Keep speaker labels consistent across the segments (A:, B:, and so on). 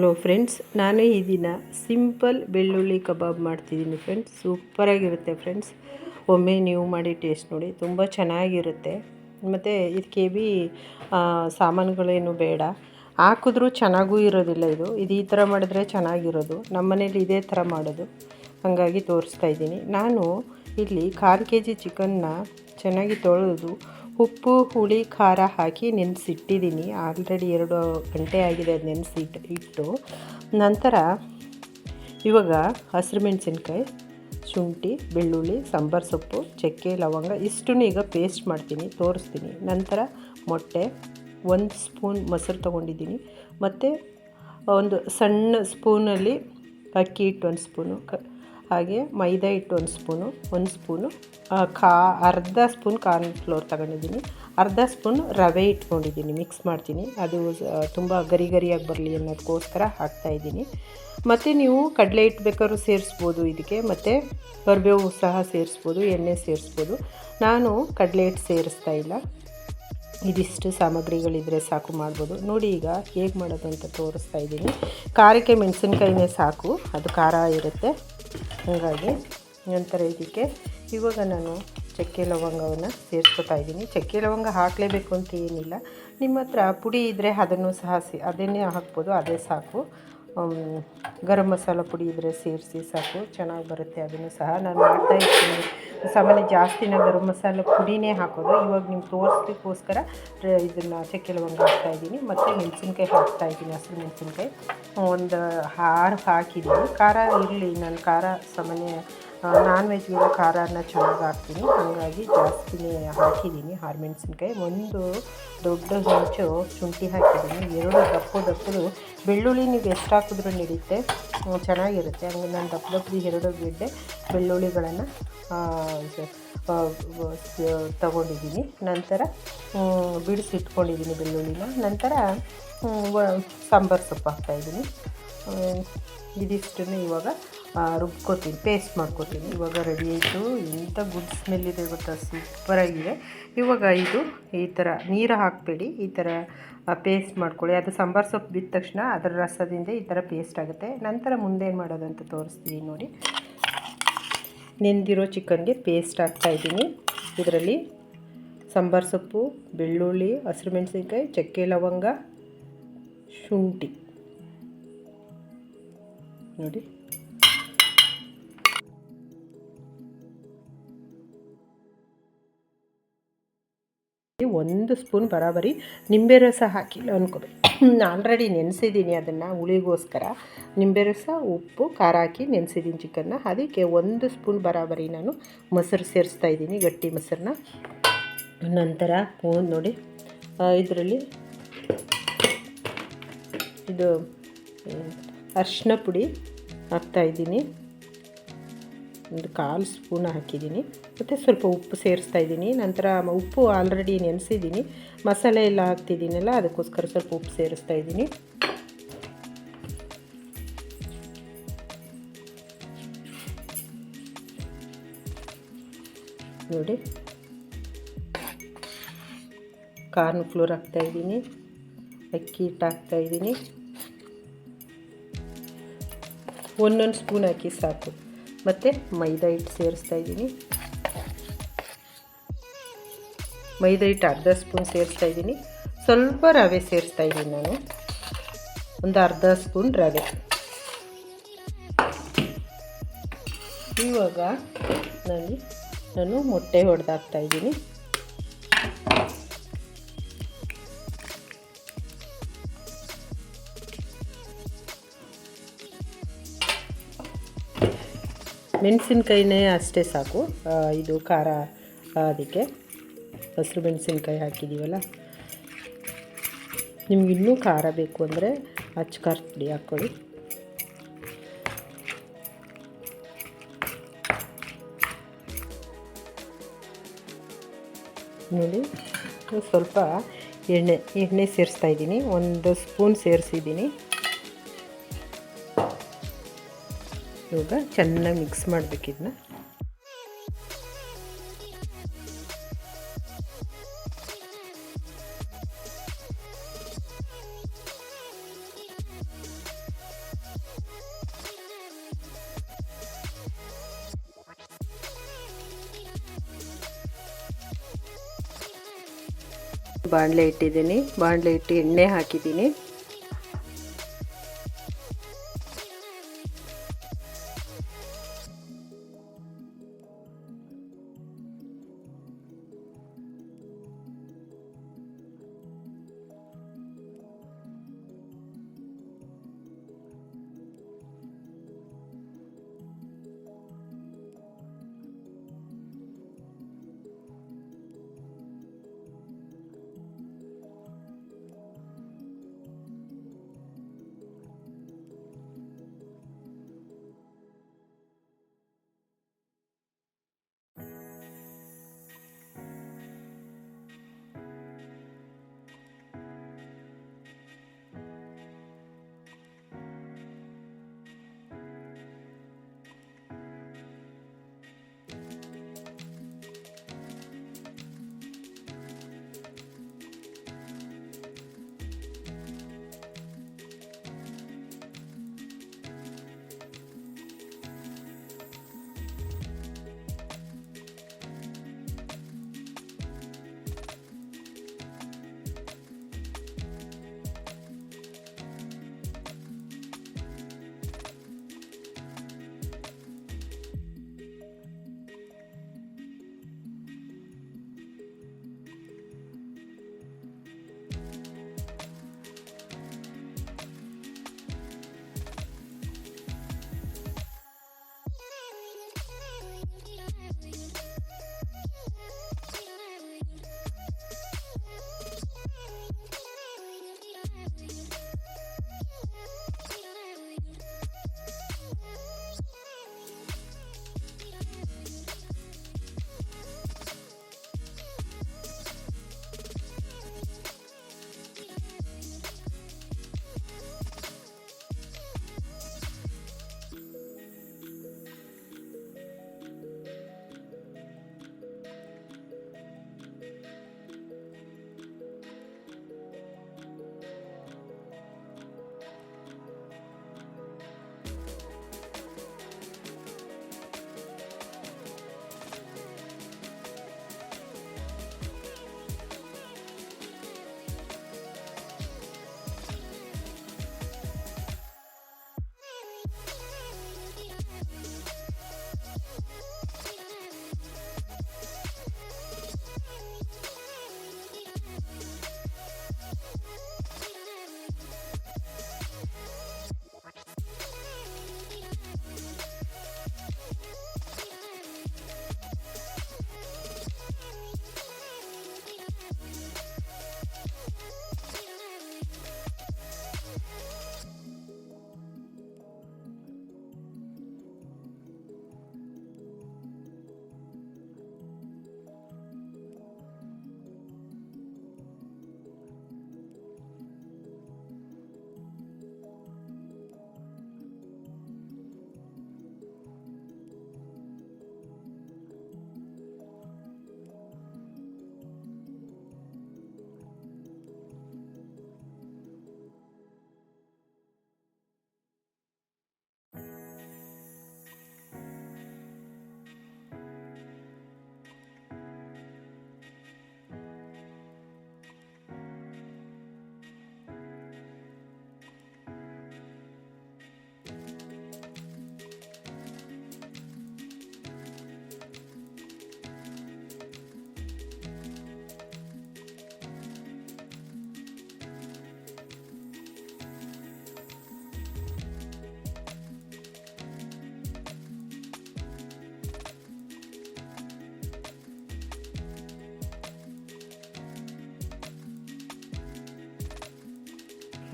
A: Hello friends, ನಾನು ಈ ದಿನ ಸಿಂಪಲ್ ಬೆಳ್ಳುಳ್ಳಿ ಕಬಾಬ್ ಮಾಡ್ತಿದ್ದೀನಿ ಫ್ರೆಂಡ್ಸ್. ಸೂಪರಾಗಿರುತ್ತೆ ಫ್ರೆಂಡ್ಸ್. ಒಮ್ಮೆ ನೀವು ಮಾಡಿ ಟೇಸ್ಟ್ ನೋಡಿ, ತುಂಬ ಚೆನ್ನಾಗಿರುತ್ತೆ. ಮತ್ತು ಇದಕ್ಕೆ ಸಾಮಾನುಗಳೇನು ಬೇಡ, ಹಾಕಿದ್ರೂ ಚೆನ್ನಾಗೂ ಇರೋದಿಲ್ಲ. ಇದು ಈ ಥರ ಮಾಡಿದ್ರೆ ಚೆನ್ನಾಗಿರೋದು. ನಮ್ಮ ಮನೇಲಿ ಇದೇ ಥರ ಮಾಡೋದು, ಹಾಗಾಗಿ ತೋರಿಸ್ತಾ ಇದ್ದೀನಿ. ನಾನು ಇಲ್ಲಿ 1/4 kg ಚಿಕನ್ನ ಚೆನ್ನಾಗಿ ತೊಳೆದು ಉಪ್ಪು ಹುಳಿ ಖಾರ ಹಾಕಿ ನೆನೆಸಿಟ್ಟಿದ್ದೀನಿ. ಆಲ್ರೆಡಿ 2 ಗಂಟೆ ಆಗಿದೆ ಅದು ಇಟ್ಟು. ನಂತರ ಇವಾಗ ಹಸಿರು ಮೆಣಸಿನ್ಕಾಯಿ, ಶುಂಠಿ, ಬೆಳ್ಳುಳ್ಳಿ, ಸಾಂಬಾರು ಸೊಪ್ಪು, ಚಕ್ಕೆ, ಲವಂಗ ಇಷ್ಟನ್ನು ಈಗ ಪೇಸ್ಟ್ ಮಾಡ್ತೀನಿ, ತೋರಿಸ್ತೀನಿ. ನಂತರ ಮೊಟ್ಟೆ, 1 ಸ್ಪೂನ್ ಮೊಸರು ತೊಗೊಂಡಿದ್ದೀನಿ. ಮತ್ತು ಒಂದು ಸಣ್ಣ ಸ್ಪೂನಲ್ಲಿ ಅಕ್ಕಿ ಹಿಟ್ಟು 1 ಸ್ಪೂನು, ಹಾಗೆ ಮೈದಾ ಹಿಟ್ಟು 1 ಸ್ಪೂನು, 1 ಸ್ಪೂನು ಅರ್ಧ ಸ್ಪೂನ್ ಕಾರ್ನ್ ಫ್ಲೋರ್ ತಗೊಂಡಿದ್ದೀನಿ, ಅರ್ಧ ಸ್ಪೂನ್ ರವೆ ಇಟ್ಕೊಂಡಿದ್ದೀನಿ. ಮಿಕ್ಸ್ ಮಾಡ್ತೀನಿ, ಅದು ತುಂಬ ಗರಿಯಾಗಿ ಬರಲಿ ಅನ್ನೋದಕ್ಕೋಸ್ಕರ ಹಾಕ್ತಾಯಿದ್ದೀನಿ. ಮತ್ತು ನೀವು ಕಡಲೆ ಹಿಟ್ಟು ಬೇಕಾದ್ರೂ ಸೇರಿಸ್ಬೋದು ಇದಕ್ಕೆ, ಮತ್ತು ಕರಿಬೇವು ಸಹ ಸೇರಿಸ್ಬೋದು, ಎಣ್ಣೆ ಸೇರಿಸ್ಬೋದು. ನಾನು ಕಡಲೆ ಹಿಟ್ಟು ಸೇರಿಸ್ತಾ ಇಲ್ಲ. ಇದಿಷ್ಟು ಸಾಮಗ್ರಿಗಳಿದ್ರೆ ಸಾಕು, ಮಾಡ್ಬೋದು. ನೋಡಿ ಈಗ ಹೇಗೆ ಮಾಡೋದು ಅಂತ ತೋರಿಸ್ತಾ ಇದ್ದೀನಿ. ಖಾರಕ್ಕೆ ಮೆಣಸಿನ್ಕಾಯಿನೇ ಸಾಕು, ಅದು ಖಾರ ಇರುತ್ತೆ, ಹಾಗಾಗಿ. ನಂತರ ಇದಕ್ಕೆ ಇವಾಗ ನಾನು ಚಕ್ಕೆ ಲವಂಗವನ್ನು ಸೇರಿಸ್ಕೊತಾ ಇದ್ದೀನಿ. ಚಕ್ಕೆ ಲವಂಗ ಹಾಕಲೇಬೇಕು ಅಂತ ಏನಿಲ್ಲ, ನಿಮ್ಮ ಹತ್ರ ಪುಡಿ ಇದ್ದರೆ ಅದನ್ನು ಸಹ ಅದನ್ನೇ ಹಾಕ್ಬೋದು, ಅದೇ ಸಾಕು. ಗರಂ ಮಸಾಲ ಪುಡಿ ಇದ್ದರೆ ಸೇರಿಸಿ ಸಾಕು, ಚೆನ್ನಾಗಿ ಬರುತ್ತೆ. ಅದನ್ನು ಸಹ ನಾನು ಮಾಡ್ತಾಯಿರ್ತೀನಿ. ಸಾಮಾನ್ಯ ಜಾಸ್ತಿನ ಗರಂ ಮಸಾಲ ಪುಡಿನೇ ಹಾಕೋದು. ಇವಾಗ ನಿಮ್ಗೆ ತೋರಿಸ್ಲಿಕ್ಕೋಸ್ಕರ ಇದನ್ನು ಚಕ್ಕೆ ಲವಂಗ ಹಾಕ್ತಾಯಿದ್ದೀನಿ. ಮತ್ತು ಮೆಣಸಿನ್ಕಾಯಿ ಹಾಕ್ತಾಯಿದ್ದೀನಿ, ಹಸಿರು ಮೆಣಸಿನ್ಕಾಯಿ ಒಂದು 6 ಹಾಕಿದ್ದೀನಿ. ಖಾರ ಇರಲಿ, ನಾನು ಖಾರ ಸಾಮಾನ್ಯ ನಾನ್ ವೆಜ್ಗೆಲ್ಲ ಖಾರನ ಚೆನ್ನಾಗಿ ಹಾಕ್ತೀನಿ, ಹಾಗಾಗಿ ಜಾಸ್ತಿನೇ ಹಾಕಿದ್ದೀನಿ. 6 ಮೆಣಸಿನ್ಕಾಯಿ, 1 ದೊಡ್ಡ ಹೆಂಚು ಶುಂಠಿ ಹಾಕಿದ್ದೀನಿ, 2 ದಪ್ಪದು ಬೆಳ್ಳುಳ್ಳಿ ನೀವು ಎಷ್ಟು ಹಾಕಿದ್ರೂ ನಡೆಯುತ್ತೆ, ಚೆನ್ನಾಗಿರುತ್ತೆ. ಹಂಗೆ ನಾನು ದಪ್ಪದು 2 ಗೆಡ್ಡೆ ಬೆಳ್ಳುಳ್ಳಿಗಳನ್ನು ತಗೊಂಡಿದ್ದೀನಿ. ನಂತರ ಬಿಡಿಸಿಟ್ಕೊಂಡಿದ್ದೀನಿ ಬೆಳ್ಳುಳ್ಳಿನ. ನಂತರ ಸಾಂಬಾರು ಸೊಪ್ಪು ಹಾಕ್ತಾಯಿದ್ದೀನಿ. ಇದಿಷ್ಟನ್ನು ಇವಾಗ ರುಬ್ಕೋತೀನಿ, ಪೇಸ್ಟ್ ಮಾಡ್ಕೋತೀನಿ. ಇವಾಗ ರೆಡಿ ಆಯಿತು. ಎಂಥ ಗುಡ್ ಸ್ಮೆಲ್ ಇದೆ ಗೊತ್ತಾ, ಸೂಪರಾಗಿದೆ. ಇವಾಗ ಇದು ಈ ಥರ ನೀರು ಹಾಕಬೇಡಿ, ಈ ಥರ ಪೇಸ್ಟ್ ಮಾಡ್ಕೊಳ್ಳಿ. ಅದು ಸಾಂಬಾರು ಸೊಪ್ಪು ಬಿದ್ದ ತಕ್ಷಣ ಅದರ ರಸದಿಂದ ಈ ಥರ ಪೇಸ್ಟ್ ಆಗುತ್ತೆ. ನಂತರ ಮುಂದೆ ಏನು ಮಾಡೋದು ಅಂತ ತೋರಿಸ್ತೀನಿ ನೋಡಿ. ನೆಂದಿರೋ ಚಿಕನ್ಗೆ ಪೇಸ್ಟ್ ಹಾಕ್ತಾಯಿದ್ದೀನಿ. ಇದರಲ್ಲಿ ಸಾಂಬಾರು ಸೊಪ್ಪು, ಬೆಳ್ಳುಳ್ಳಿ, ಹಸಿರು ಮೆಣಸಿನ್ಕಾಯಿ, ಚಕ್ಕೆ ಲವಂಗ, ಶುಂಠಿ ನೋಡಿ, 1 ಸ್ಪೂನ್ ಬರಾಬರಿ ನಿಂಬೆ ರಸ ಹಾಕಿಲ್ಲ ಅಂದ್ಕೋಬೇಕು. ಆಲ್ರೆಡಿ ನೆನೆಸಿದ್ದೀನಿ ಅದನ್ನು ಹುಳಿಗೋಸ್ಕರ. ನಿಂಬೆ ರಸ, ಉಪ್ಪು, ಖಾರ ಹಾಕಿ ನೆನೆಸಿದ್ದೀನಿ ಚಿಕನ್ನ. ಅದಕ್ಕೆ 1 ಸ್ಪೂನ್ ಬರಾಬರಿ ನಾನು ಮೊಸರು ಸೇರಿಸ್ತಾ ಇದ್ದೀನಿ, ಗಟ್ಟಿ ಮೊಸರನ್ನ. ನಂತರ ನೋಡಿ, ಇದರಲ್ಲಿ ಇದು ಅರಿಶಿನ ಪುಡಿ ಹಾಕ್ತಾಯಿದ್ದೀನಿ, 1/4 ಸ್ಪೂನ್ ಹಾಕಿದ್ದೀನಿ. ಮತ್ತು ಸ್ವಲ್ಪ ಉಪ್ಪು ಸೇರಿಸ್ತಾ ಇದ್ದೀನಿ. ನಂತರ ಉಪ್ಪು ಆಲ್ರೆಡಿ ನೆನೆಸಿದ್ದೀನಿ, ಮಸಾಲೆ ಎಲ್ಲ ಹಾಕ್ತಿದ್ದೀನಲ್ಲ, ಅದಕ್ಕೋಸ್ಕರ ಸ್ವಲ್ಪ ಉಪ್ಪು ಸೇರಿಸ್ತಾ ಇದ್ದೀನಿ. ನೋಡಿ, ಕಾರ್ನ್ ಫ್ಲೋರ್ ಹಾಕ್ತಾಯಿದ್ದೀನಿ, ಅಕ್ಕಿ ಹಿಟ್ಟು ಹಾಕ್ತಾಯಿದ್ದೀನಿ, 1 ಸ್ಪೂನ್ ಹಾಕಿ ಸಾಕು. ಮತ್ತು ಮೈದಾ ಹಿಟ್ಟು ಸೇರಿಸ್ತಾ ಇದ್ದೀನಿ. ಮೈದಾ ಹಿಟ್ಟು ಅರ್ಧ ಸ್ಪೂನ್ ಸೇರಿಸ್ತಾ ಇದ್ದೀನಿ. ಸ್ವಲ್ಪ ರವೆ ಸೇರಿಸ್ತಾ ಇದ್ದೀನಿ ನಾನು, ಒಂದು ಅರ್ಧ ಸ್ಪೂನ್ ರವೆ. ಇವಾಗ ನಾನು ಮೊಟ್ಟೆ ಹೊಡೆದಾಕ್ತಾ ಇದ್ದೀನಿ. ಮೆಣಸಿನ್ಕಾಯಿನೇ ಅಷ್ಟೇ ಸಾಕು, ಇದು ಖಾರ ಅದಕ್ಕೆ ಹಸಿರು ಮೆಣಸಿನ್ಕಾಯಿ ಹಾಕಿದ್ದೀವಲ್ಲ. ನಿಮ್ಗೆ ಇನ್ನೂ ಖಾರ ಬೇಕು ಅಂದರೆ ಅಚ್ಚ ಖಾರದ ಪುಡಿ ಹಾಕ್ಕೊಳ್ಳಿ. ನೋಡಿ, ಸ್ವಲ್ಪ ಎಣ್ಣೆ ಸೇರಿಸ್ತಾ ಇದ್ದೀನಿ, 1 ಸ್ಪೂನ್ ಸೇರಿಸಿದ್ದೀನಿ. ಇವಾಗ ಚೆನ್ನಾಗಿ ಮಿಕ್ಸ್ ಮಾಡಬೇಕಿದ್ನ. ಬಾಣಲೆ ಇಟ್ಟಿದ್ದೀನಿ. ಬಾಣಲೆ ಇಟ್ಟು ಎಣ್ಣೆ ಹಾಕಿದ್ದೀನಿ.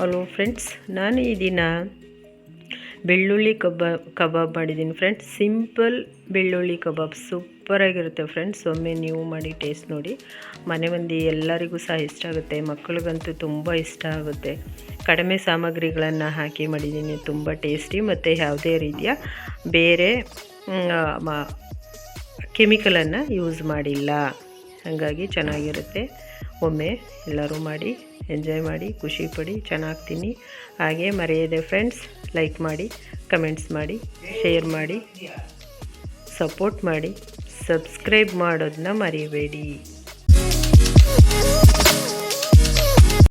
B: ಹಲೋ ಫ್ರೆಂಡ್ಸ್, ನಾನು ಈ ದಿನ ಬೆಳ್ಳುಳ್ಳಿ ಕಬಾಬ್ ಮಾಡಿದ್ದೀನಿ ಫ್ರೆಂಡ್ಸ್. ಸಿಂಪಲ್ ಬೆಳ್ಳುಳ್ಳಿ ಕಬಾಬ್ ಸೂಪರಾಗಿರುತ್ತೆ ಫ್ರೆಂಡ್ಸ್. ಒಮ್ಮೆ ನೀವು ಮಾಡಿ ಟೇಸ್ಟ್ ನೋಡಿ. ಮನೆ ಮಂದಿ ಎಲ್ಲರಿಗೂ ಸಹ ಇಷ್ಟ ಆಗುತ್ತೆ, ಮಕ್ಕಳಿಗಂತೂ ತುಂಬ ಇಷ್ಟ ಆಗುತ್ತೆ. ಕಡಿಮೆ ಸಾಮಗ್ರಿಗಳನ್ನು ಹಾಕಿ ಮಾಡಿದ್ದೀನಿ. ತುಂಬ ಟೇಸ್ಟಿ ಮತ್ತು ಯಾವುದೇ ರೀತಿಯ ಬೇರೆ ಕೆಮಿಕಲನ್ನು ಯೂಸ್ ಮಾಡಿಲ್ಲ, ಹಾಗಾಗಿ ಚೆನ್ನಾಗಿರುತ್ತೆ. ಒಮ್ಮೆ ಎಲ್ಲರೂ ಮಾಡಿ ಎಂಜಾಯ್ ಮಾಡಿ, ಖುಷಿ ಪಡಿ, ಚೆನ್ನಾಗಿ ತಿನ್ನಿ. ಹಾಗೆ ಮರೆಯದೆ ಫ್ರೆಂಡ್ಸ್ ಲೈಕ್ ಮಾಡಿ, ಕಮೆಂಟ್ಸ್ ಮಾಡಿ, ಶೇರ್ ಮಾಡಿ, ಸಪೋರ್ಟ್ ಮಾಡಿ, ಸಬ್ಸ್ಕ್ರೈಬ್ ಮಾಡೋದನ್ನ ಮರಿಬೇಡಿ.